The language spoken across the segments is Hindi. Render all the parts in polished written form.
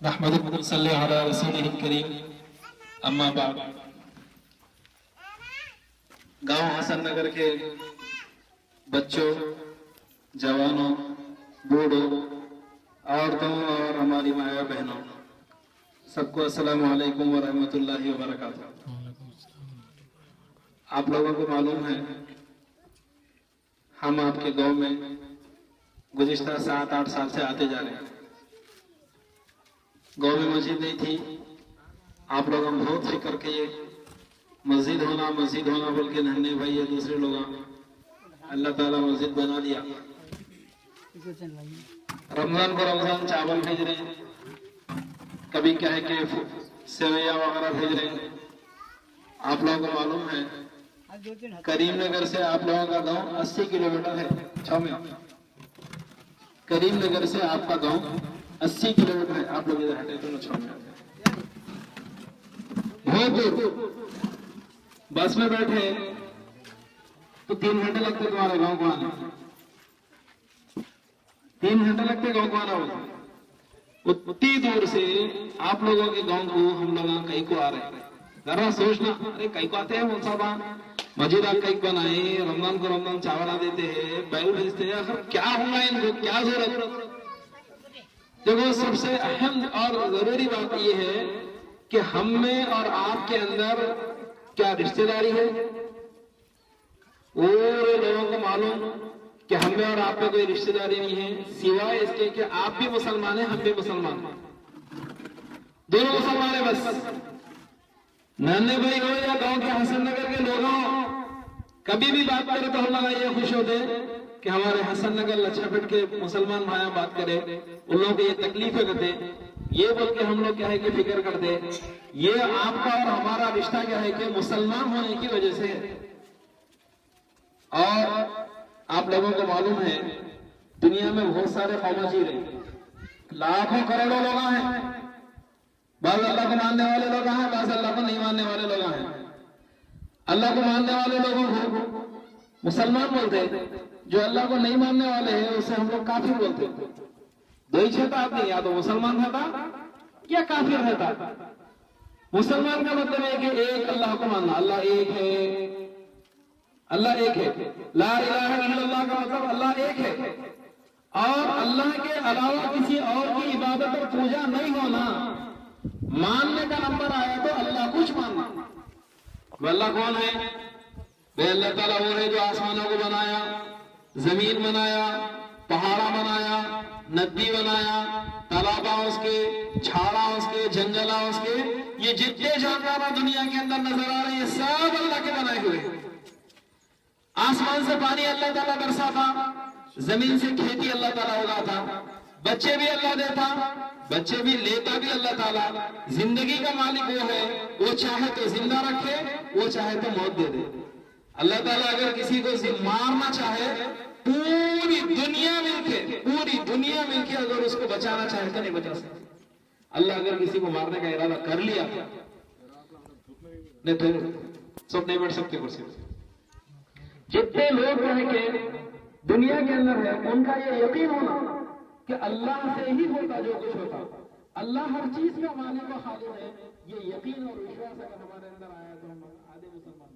नहमदुहु व नसल्ली अला रसूलिहिल करीम, अम्मा बाद। गांव हसन नगर के बच्चों, जवानों, बूढ़ों, औरतों और हमारी माया बहनों, सबको अस्सलामु अलैकुम व रहमतुल्लाहि व बरकातुहू। आप लोगों को मालूम है, हम आपके गांव में गुज़िश्ता 7-8 साल से आते जा रहे हैं। गांव में मस्जिद नहीं थी। आप लोग हम बहुत फिक्र किए, मस्जिद होना बोल के नन्हे भाई या दूसरे लोग, अल्लाह ताला मस्जिद बना दिया। रमजान को रमजान चावल भेज रहे हैं, कभी क्या है कि सेवैया वगैरह भेज रहे हैं। आप लोगों को मालूम है, करीमनगर से आप लोगों का गांव 80 किलोमीटर है। छः में करीमनगर से आपका गांव 80 किलोमीटर है। आप लोग इधर हटे तो छः में बहुत दूर बस में बैठे तो 3 घंटे लगते तुम्हारे गांव को आने। 3 घंटे लगते गांव को आना होगा। उतनी दूर से आप लोगों के गांव को हम लोग कहीं को आ रहे हैं। जरा सोचना, अरे कहीं को आते हैं मुसाबा मजीदा कहीं बनाए, रमजान को रमजान चावल देते हैं, बैल भेजते हैं, आखिर क्या होगा इनको, क्या जरूरत। देखो, सबसे अहम और जरूरी बात यह है कि हम में और आपके अंदर क्या रिश्तेदारी है। पूरे लोगों को मालूम कि हम में और आप में कोई रिश्तेदारी नहीं है, सिवाय इसके कि आप भी मुसलमान हैं, हम भी मुसलमान हैं। दोनों मुसलमान हैं बस। नन्हे भाई हो या गांव के हसन नगर के लोग हो, कभी भी बात करें तो हम लोग ये खुश होते कि हमारे हसन नगर लच्छापेट के मुसलमान भाई बात करें, उन लोगों को ये तकलीफ करते, ये बोल के हम लोग क्या है कि फिक्र करते। ये आपका और हमारा रिश्ता क्या है कि मुसलमान होने की वजह से है। और आप लोगों को मालूम है, दुनिया में बहुत सारे कौमाजी रहे, लाखों करोड़ों लोग हैं। बाज़ अल्लाह को मानने वाले लोग हैं, बाज़ अल्लाह को नहीं मानने वाले लोग हैं। अल्लाह को मानने वाले लोगों को मुसलमान बोलते हैं, जो अल्लाह को नहीं मानने वाले हैं उसे हम लोग काफिर बोलते हैं। दो ही छेता आदमी, या तो मुसलमान रहता या काफिर रहता। मुसलमान का मतलब है कि एक अल्लाह को मानना, अल्लाह एक है, अल्लाह एक है। ला इलाहा इल्लल्लाह का मतलब अल्लाह एक है, और अल्लाह के अलावा किसी और की इबादत और पूजा नहीं होना। मानने का नंबर आया तो अल्लाह कुछ मानना। अल्लाह कौन है? वे अल्लाह ताला वो है जो आसमानों को बनाया, जमीन बनाया, पहाड़ा बनाया, नदी बनाया, तालाबा उसके, झाड़ा उसके, जंगला उसके, ये जितने जानवर दुनिया के अंदर नजर आ रहे हैं सब अल्लाह के बनाए हुए हैं। आसमान से पानी अल्लाह ताला बरसाता, जमीन से खेती अल्लाह ताला उगाता, बच्चे भी अल्लाह देता, बच्चे भी लेता भी अल्लाह ताला। जिंदगी का मालिक वो है, वो चाहे तो जिंदा रखे, वो चाहे तो मौत दे दे। अल्लाह ताला अगर किसी को मारना चाहे, पूरी दुनिया मिलके अगर उसको बचाना चाहे तो नहीं बचा सकते। अल्लाह अगर किसी को मारने का इरादा कर लिया, नहीं तो सब नहीं बैठ सकते कुर्सी पर। जितने लोग रह के दुनिया के अंदर है, उनका ये यकीन होना कि अल्लाह से ही होता जो कुछ होता, अल्लाह हर चीज का मालिक व खालिक है, ये यकीन और विश्वास अगर हमारे अंदर आया तो हम आधे मुसलमान।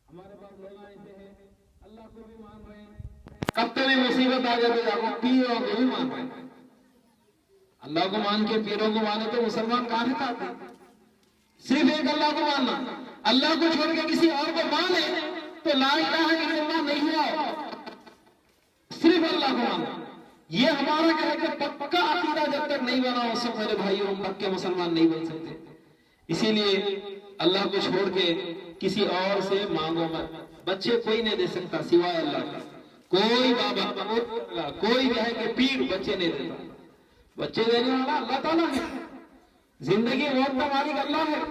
हमारे पास लोग ऐसे हैं, अल्लाह को भी मान रहे हैं, कब तक मुसीबत आ जाए तो जाको पीरों को भी मान रहे हैं। अल्लाह को मान के पीरों को माने तो मुसलमान कहां से आते? सिर्फ एक अल्लाह को मानना, अल्लाह को छोड़ के किसी और को माने तो ला इलाहा इल्लल्लाह नहीं हुआ। सिर्फ अल्लाह को मानना, ये हमारा क्या है कि पक्का अकीदा जब तक नहीं बना उस वक्त मेरे भाइयों हम पक्के मुसलमान नहीं बन सकते। इसीलिए अल्लाह को छोड़ के किसी और से मांगो मत। बच्चे कोई नहीं दे सकता सिवाय अल्लाह का। कोई बाबा, कोई कहे कि पीर बच्चे नहीं देता। बच्चे देने वाला अल्लाह ताला है। जिंदगी मौत का मालिक अल्लाह है।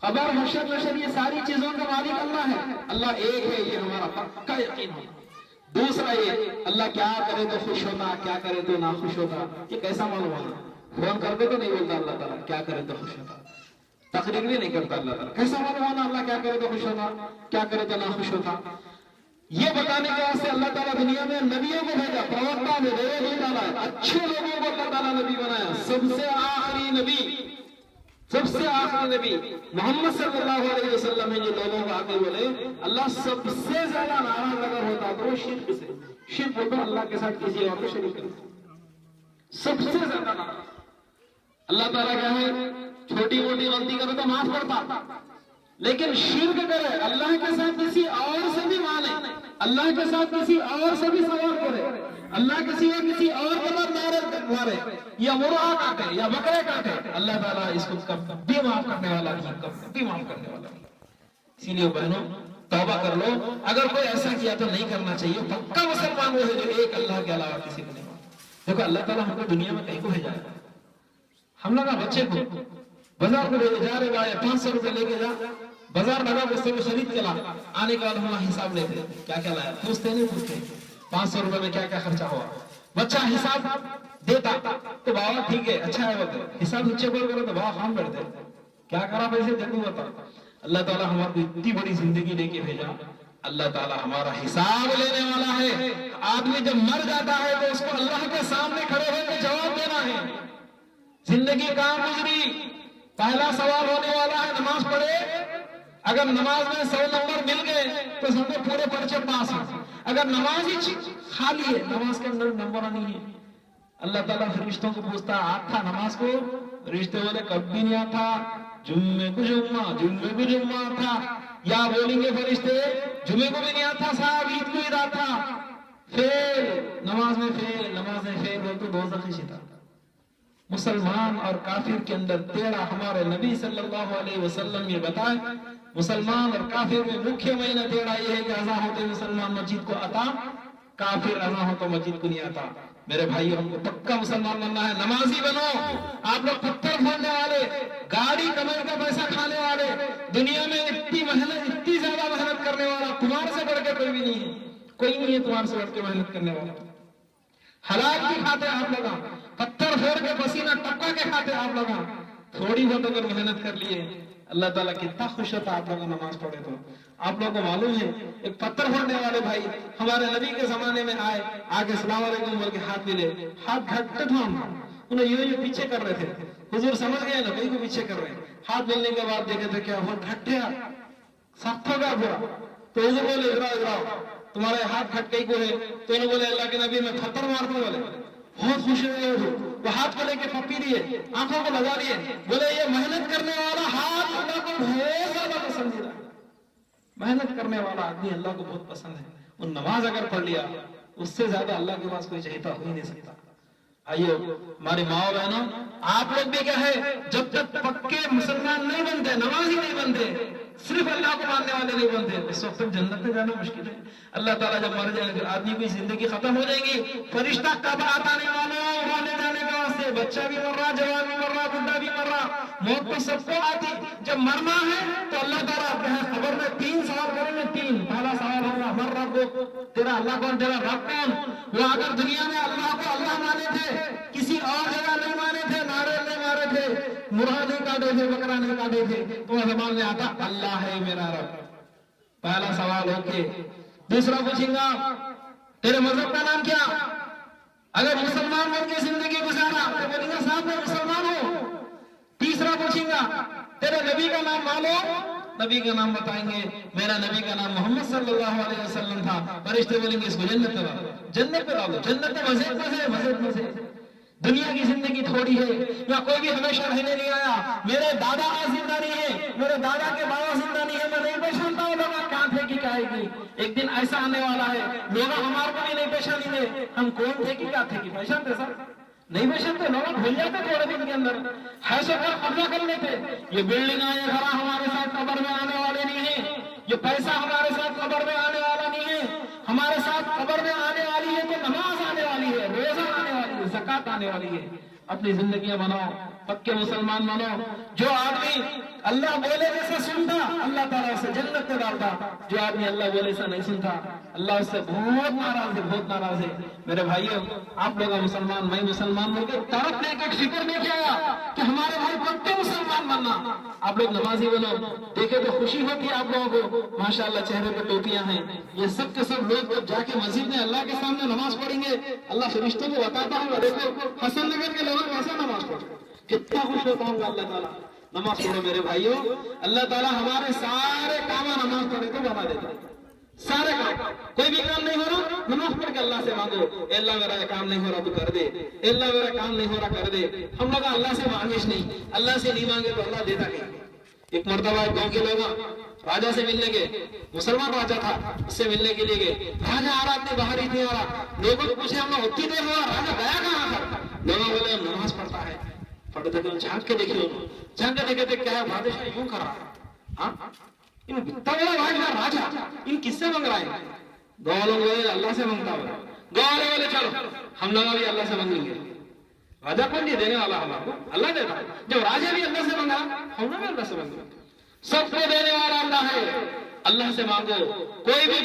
खबर हशर नशर ये सारी चीजों का मालिक अल्लाह है। अल्लाह एक है, ये हमारा पक्का यकीन है। दूसरा ये, अल्लाह क्या करे तो खुश होता, क्या करे तो ना खुश होता, ये कैसा मालूम होना? फोन करते तो नहीं बोलता अल्लाह ताला क्या करे तो खुश होता, तकरीर भी नहीं करता अल्लाह ताला। कैसा मालूम होना अल्लाह क्या करे तो खुश होता, क्या करे तो ना खुश होता? ये बताने के वास्ते अल्लाह ताला दुनिया में नबियों को भेजा, प्रवक्ता में नहीं डाला, अच्छे लोगों को अल्लाह ताला नबी बनाया। सबसे आखिरी नबी मोहम्मद सल्लल्लाहु अलैहि वसल्लम है। जो लोगों को आके बोले अल्लाह सबसे ज्यादा नाराज अगर होता तो वो शिर्क से, शिर्क होता अल्लाह के साथ किसी और को शरीक करता, सबसे ज्यादा नाराज। अल्लाह ताला क्या है, छोटी मोटी गलती करे तो माफ करता, लेकिन शिर्क करे, अल्लाह के साथ किसी और से भी माने, अल्लाह के साथ किसी और से भी सवाल करे, अल्लाह किसी और को मारे या मुर्गा काटे या बकरे काटे, अल्लाह ताला इसको कभी माफ करने वाला नहीं, कभी माफ करने वाला नहीं। इसीलिए बहनों तौबा कर लो, अगर कोई ऐसा किया तो नहीं करना चाहिए। पक्का मुसलमान वो है जो एक अल्लाह के अलावा किसी को नहीं मानता। देखो अल्लाह ताला हमको दुनिया में कहीं को भेजा है, हम लोग बच्चे को बाजार को ले जा रहे भाई 500 रुपए लेके जा, बाजार लगा उससे वो खरीद के ला, आने के बाद हम हिसाब लेते क्या क्या लाया, पूछते नहीं पूछते 500 रुपए में क्या क्या खर्चा हुआ। बच्चा हिसाब देता तो बाबा ठीक है अच्छा है, बोलते हिसाब नीचे बोल करो तो बाबा काम करते, क्या करा पैसे जल्दी बता। अल्लाह ताला हमारे इतनी बड़ी जिंदगी लेके भेजा, अल्लाह ताला हमारा हिसाब लेने वाला है। आदमी जब मर जाता है तो उसको अल्लाह के सामने खड़े होकर जवाब देना है, जिंदगी कहां गुजरी। पहला सवाल होने वाला है, नमाज पढ़े, अगर नमाज में 100 नंबर मिल गए तो समझो पूरे पर्चे पास हैं। अगर नमाज ही खाली है, नमाज के अंदर नंबर नहीं है, अल्लाह ताला फरिश्तों को पूछता आता नमाज को, फरिश्ते बोले कभी नहीं आता, जुम्मे को जुम्मा आता, या बोलेंगे फरिश्ते जुम्मे को भी नहीं आता साहब, ईद को ईद आता, फेल नमाज में फेल बोल तो दोज़ख की शिता। मुसलमान और काफिर के अंदर तेड़ा हमारे नबी सल्लल्लाहु अलैहि वसल्लम ये बताए, मुसलमान और काफिर में मुख्य महीना तेड़ा ये है कि अज़ा होते मुसलमान मस्जिद को आता, काफिर अज़ा हो तो मस्जिद को नहीं आता। मेरे भाइयों हमको पक्का मुसलमान बनना है, नमाजी बनो। आप लोग पत्थर फोड़ने वाले, गाड़ी कमाई का पैसा खाने वाले, दुनिया में इतनी मेहनत, इतनी ज्यादा मेहनत करने वाला तुम्हारे से बढ़ के कोई भी नहीं है, कोई नहीं है तुम्हारे से बढ़ के मेहनत करने वाला। हलाल भी खाते आप लोग, पत्थर फोड़ के पसीना टपका के खाते आप लोग, थोड़ी बहुत अगर मेहनत कर लिए अल्लाह ताला कितना खुश होता आप लोग नमाज पढ़े तो। आप लोगों को मालूम है एक पत्थर फोड़ने वाले भाई हमारे नबी के जमाने में आए, आगे सलाम अलैकुम बोल के हाथ मिले, हाथ घट्ट था उन्हें यूं पीछे कर रहे थे, हुजूर समझ गए ना कोई को पीछे कर रहे हैं। हाथ बोलने के बाद देखे थे क्या हुआ, घट्टे सख्त हो गया पूरा, तो हुजूर बोले इधराओ तुम्हारे हाथ खट गई को है, तो उन्होंने बोले अल्लाह के नबी मैं पत्थर मारता हूं, बोले बहुत खुश हुए वो हाथ को लेके पप्पी लिए, आंखों को लगा लिए, बोले ये मेहनत करने वाला हाथ अल्लाह को बहुत ज्यादा पसंदीदा, मेहनत करने वाला आदमी अल्लाह को बहुत पसंद है। वो नमाज अगर पढ़ लिया उससे ज्यादा अल्लाह के पास कोई चाहता हो ही नहीं सकता। आइयो हमारी माँ बहनों आप लोग भी क्या है, जब तक पक्के मुसलमान नहीं बनते, नमाजी नहीं बनते, सिर्फ अल्लाह को मानने वाले नहीं बनते, उस वक्त तक जन्नत में जाना मुश्किल है। अल्लाह ताला जब मर जाएंगे आदमी की जिंदगी खत्म हो जाएगी, फरिश्ता कब आता नहीं मानो रोने जाने के वास्ते, बच्चा भी मर रहा, जवान भी मर रहा, बुढ़ा भी मर रहा, मौत तो सबको आती। जब मरना है तो अल्लाह ताला खबर में 3 सवाल करेंगे, 3। पहला सवाल होगा हमार रब, तेरा अल्लाह कौन, तेरा रब कौन। वो अगर दुनिया में अल्लाह को अल्लाह माने थे, किसी और जगह नहीं माने थे, नारे नहीं मारे थे, मुर्गा नहीं काटे थे, बकरा नहीं काटे थे, तो जबान में आता अल्लाह है मेरा रब। पहला सवाल ओके। दूसरा पूछेगा तेरे मजहब का नाम क्या, अगर मुसलमान बन के जिंदगी गुजारा तो बोलेंगे साहब मैं मुसलमान हूं। तीसरा पूछेगा तेरे नबी का नाम मानो, नबी का नाम बताएंगे, मेरा नबी का नाम मोहम्मद सल्लल्लाहु अलैहि वसल्लम था। फरिश्ते बोलेंगे इसको जन्नत में डालो, जन्नत में डालो, जन्नत में मजे से। दुनिया की जिंदगी थोड़ी है, या कोई भी हमेशा रहने नहीं आया। मेरे दादा आज जिंदा नहीं है, मेरे दादा के बाबा जिंदा नहीं है, मैं नहीं पहचानता हूँ लोग कहाँ थे कि क्या आएगी। एक दिन ऐसा आने वाला है लोग हमारे को भी नहीं पहचानेंगे, हम कौन थे कि क्या थे कि पहचानते सर नहीं पहचानते, लोग भूल जाते थोड़े दिन के अंदर, है सो घर कब्जा कर लेते। ये बिल्डिंग ये घर हमारे साथ कब्र में आने वाले नहीं है, ये पैसा हमारे साथ कब्र में आने वाला नहीं है, हमारे साथ कब्र में आने वाली है तो नमाज आने वाली है, रोजा आने वाली है, ज़कात आने वाली है। अपनी जिंदगियां बनाओ, पक्के मुसलमान बनो। जो आदमी अल्लाह बोले जैसे सुनता अल्लाह ताला उसे जन्नत में डालता, जो आदमी अल्लाह बोले ऐसा नहीं सुनता अल्लाह उससे बहुत नाराज है, बहुत नाराज है। मेरे भाइयों आप लोग मुसलमान, मैं मुसलमान लोग तरफ लेकर फिक्र नहीं किया कि हमारे भाई पक्के मुसलमान बनना, आप लोग नमाजी बनो। देखे तो खुशी होती है आप लोगों को, माशाल्लाह चेहरे पे टोपियां हैं। ये सब के सब लोग जब जाके मस्जिद में अल्लाह के सामने नमाज पढ़ेंगे, अल्लाह फरिश्तों को बताता होगा, देखो हसन नगर के लोग कैसा नमाज पढ़ते, कितना खुश होता होगा अल्लाह ताला। नमाज पढ़ो मेरे भाइयों, अल्लाह ताला हमारे सारे काम नमाज पढ़े तो बना देता है। सारे काम, कोई भी काम नहीं हो रहा, नमाज पढ़ के अल्लाह से मांगो, अल्लाह मेरा काम नहीं हो रहा तो कर दे, अल्लाह मेरा काम नहीं हो रहा कर दे। हम लोग अल्लाह से मांगे नहीं, अल्लाह से नहीं मांगे तो अल्लाह देता नहीं। एक मर्तबा गांव के लोग राजा से मिलने गए, मुसलमान राजा था, उससे मिलने के लिए गए। राजा आ रहा, अपने बाहर ही नहीं आ रहा। लोगों को पूछे हम लोग उतनी देर हुआ, राजा गया कहाँ पर? लोगों बोले नमाज पढ़ता है। पढ़ते थे, झांक के देखिए, झांक के देखे क्या है, बादशाह यूं कर रहा है, इतना बड़ा राजा इन किससे मांग रहा है? गाँव लोग बोले अल्लाह से मांगता होगा। गाँव वाले बोले चलो हम लोग भी अल्लाह से मांगेंगे। राजा कौन नहीं देने वाला, हमारे अल्लाह देता है। जब राजा भी अल्लाह से मांगा, हम लोग भी अल्लाह से मांगेंगे। सबको देने वाला अल्लाह है, अल्लाह से मांगो। कोई भी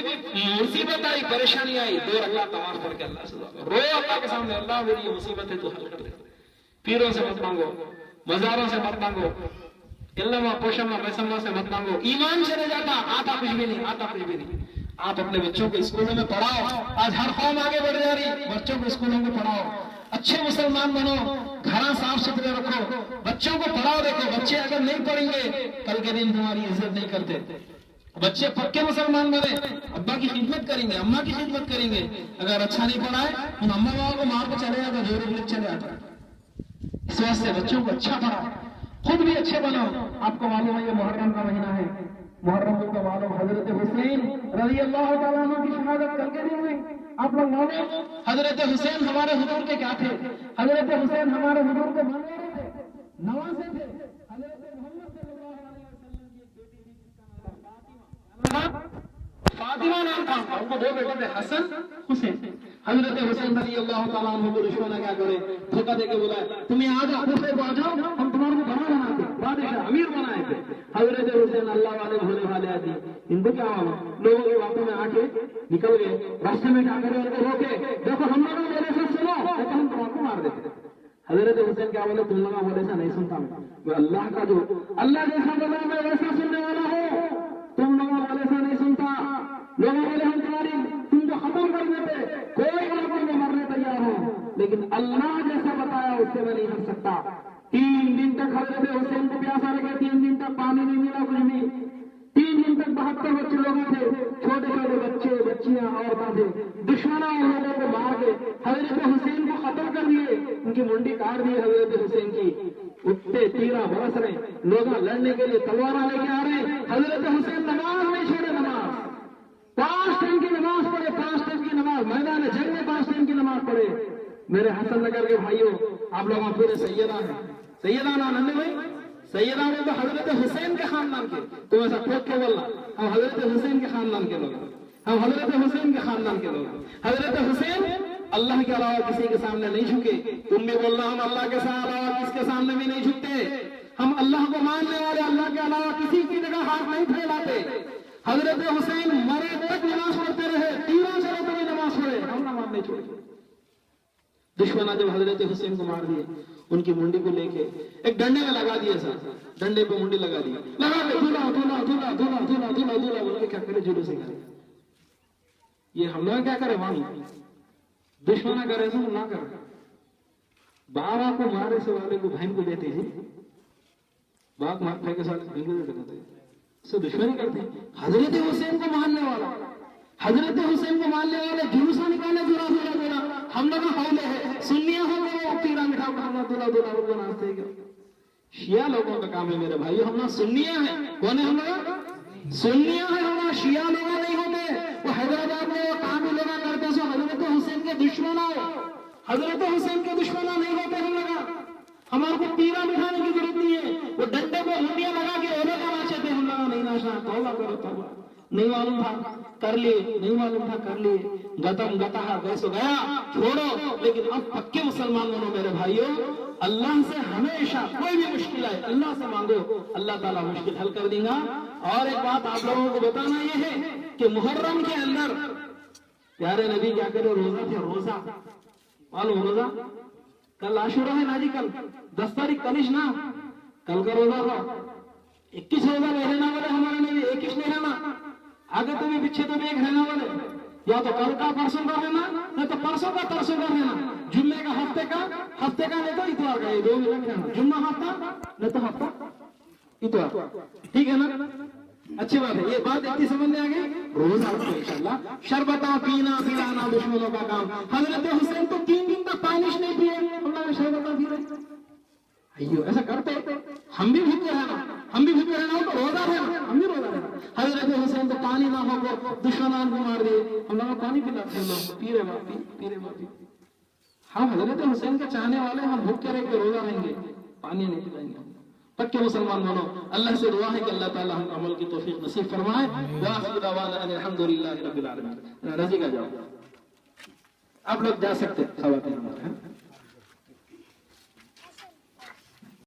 मुसीबत आई, परेशानी आई, 2 रकात नमाज पढ़ के अल्लाह से रो, अल्लाह के सामने, अल्लाह मेरी ये मुसीबत है तो हल कर दे। पीरों से मत मांगो, मजारों से मत मांगो, इल्लमा पोशमा पैसमा से मत मांगो। ईमान चले जाता, आता कुछ भी नहीं, आता कुछ भी नहीं। आप अपने बच्चों को स्कूलों में पढ़ाओ। आज हर कौम आगे बढ़ जा रही, बच्चों को स्कूलों में पढ़ाओ, अच्छे मुसलमान बनो, घर साफ सुथरे रखो, बच्चों को पढ़ाओ। देखो बच्चे अगर नहीं पढ़ेंगे, कल के दिन तुम्हारी इज्जत नहीं करते। बच्चे पक्के मुसलमान बने, अब्बा की खिदमत करेंगे, अम्मा की खिदमत करेंगे। अगर अच्छा नहीं पढ़ाए, उन अम्मा बाबा को मार के चले जाता, जोर चले आता। इस वास्ते बच्चों को अच्छा पढ़ाओ, खुद भी अच्छे बनाओ। आपको मालूम है ये मुहर्रम का महीना है, मुहर्रम को मालूम हजरत हुसैन रज़ी अल्लाह तआला अन्हु की शहादत कल के दिन हुई। आप लोग मालूम हजरत हुसैन हमारे हुजूर के क्या थे? हजरत हुसैन हमारे हुजूर के मानने थे, नवासे थे। हजरत मोहम्मद सल्लल्लाहु अलैहि वसल्लम की एक बेटी थी जिसका नाम था फातिमा, नाम था। उनको 2 बेटे थे, हसन हुसैन। हजरत हुसैन रज़ी अल्लाह तआला अन्हु को दुश्मन क्या करे, धोखा देके बुलाए, तुम्हें आ जाओ, दूसरे को आ जाओ, हम तुम्हारे को बनाते, बादशाह अमीर बनाए थे। हजरत हुसैन अल्लाह वाले भोले वाले आदि, इनको क्या मालूम, लोगों की बातों में आके निकल गए। रास्ते में क्या करे, उनको रोके, देखो हम लोग मेरे से सुनो, तो हम तुम्हारे मार देते। हजरत हुसैन क्या बोले, तुम लोग बोले ऐसा नहीं सुनता मैं, अल्लाह का जो अल्लाह जैसा बोला मैं वैसा सुनने वाला हूँ, तुम लोग बोले ऐसा नहीं सुनता। लोगों बोले हम तुम्हारी तुमको खत्म कर देते, कोई बात नहीं, मरने तैयार हो, लेकिन अल्लाह जैसा बताया उससे मैं नहीं हट सकता। 3 दिन तक हजरत हुसैन को प्यासा रखे, 3 दिन तक पानी नहीं मिला कुछ भी। 3 दिन तक 72 बच्चे लोग थे, छोटे छोटे बच्चे, बच्चियां, औरतें थे। दुश्मनों उन लोगों को मार के हजरत हुसैन को खत्म कर दिए, उनकी मुंडी काट दी हजरत हुसैन की। उठते तीरा बरस रहे, लोग लड़ने के लिए तलवार लेके आ रहे। हजरत हुसैन नमाज नहीं छोड़े, नमाज 5 टाइम की नमाज पढ़े, 5 टाइम की नमाज, मैदान जंग में 5 टाइम की नमाज पढ़े। मेरे हसन नगर के भाइयों, आप लोग पूरे सैयदा हैं, सैयदा ना नन्हे भाई, सैयदा में तो हजरत हुसैन के खानदान के, तुम ऐसा ठोक के बोलना, हम हजरत हुसैन के खानदान के लोग, हम हजरत हुसैन के खानदान के लोग। हजरत हुसैन अल्लाह के अलावा किसी के सामने नहीं झुके। तुम भी बोलना हम अल्लाह के अलावा किसके सामने भी नहीं झुकते। हम अल्लाह को मानने वाले, अल्लाह के अलावा किसी की जगह हाथ नहीं फैलाते। हजरत हुसैन मरे तक नमाज पढ़ते रहे, तीरों से तो भी नमाज पढ़े, हम नमाज नहीं छोड़े। दुश्मना जब हजरत हुसैन को मार दिए, उनकी मुंडी को लेके एक डंडे में लगा दिया, सर डंडे पे मुंडी लगा दी, लगा के धुला धुला धुला धुला धुला धुला धुला बोल के क्या करे, जुलूस से करे। ये हम लोग क्या करे मालूम, दुश्मना करे तो ना करे। बाबा को मारे से वाले को बहन को देते जी, बाप मारने के साथ से दुश्मनी करते। हजरत हुसैन को मारने वाला, हजरत हुसैन को मारने वाले जुलूसा निकाले, दुला दुला दुला। हम लोग हौले है, सुन्निया हो गए, तीरा मिठा उठाना, दुला दुला दुला नाचते गए। शिया लोगों का काम है मेरे भाई, हम लोग सुन्निया है। कौन है हम लोग? सुन्निया है हम लोग, शिया लोग नहीं होते। वो हैदराबाद में वो काम ही लोग करते सो हजरत हुसैन के दुश्मन हो, हजरत हुसैन के दुश्मन नहीं होते हम लोग। हमारे को तीरा मिठाने की जरूरत नहीं है। वो डंडे को हुंडिया लगा के ओले का नाचे थे, हम लोग नहीं नाचना। तौबा करो तौबा, नहीं मालूम था कर लिए, नहीं मालूम था कर लिए, गतम गता गैसो गया, छोड़ो। लेकिन अब पक्के मुसलमान बनो मेरे भाइयों। अल्लाह से हमेशा कोई भी मुश्किल है अल्लाह से मांगो, अल्लाह ताला मुश्किल हल कर देगा। और एक बात आप लोगों को बताना यह है कि मुहर्रम के अंदर प्यारे नबी क्या करे, रोजा थे, रोजा मालूम रोजा। कल आशुरा है ना जी, कल 10 तारीख कलिश ना, कल का रोजा था 21 रोजा नहीं रहना वाले हमारे नहीं 21 नहीं रहना, आगे तो भी पीछे तो भी एक रहना वाले, या तो कल का परसों का रहना, नहीं तो परसों का तरसों का रहना, जुम्मे का हफ्ते का नहीं तो इतवार का, ये 2 दिन रहना, जुम्मा हफ्ता नहीं तो हफ्ता इतवार, ठीक है ना। अच्छी बात है, ये बात इतनी समझ में आ गई। रोजा रखो इंशाल्लाह। शरबता पीना पिलाना दुश्मनों का काम। हजरत हुसैन तो 3 दिन तक पानी नहीं पिए, अल्लाह शरबता पी रहे, अयो ऐसा करते हम भी भूखे रहना हो तो रोजा रहना, हम भी रोजा रहना। हजरत हुसैन तो पानी ना हो को दुश्मनान को मार दिए, हम लोग पानी पिलाते हैं, लोग पी रहे बापी। हम हजरत हुसैन के चाहने वाले, हम भूखे रह के रोजा रहेंगे, पानी नहीं पिलाएंगे। पक्के मुसलमान बनो। अल्लाह से दुआ है कि अल्लाह ताला हम अमल की तौफीक नसीब फरमाए। व आखिर दवाना अल्हम्दुलिल्लाहि रब्बिल आलमीन। रजी का जाओ, आप लोग जा सकते हैं, खवातीन।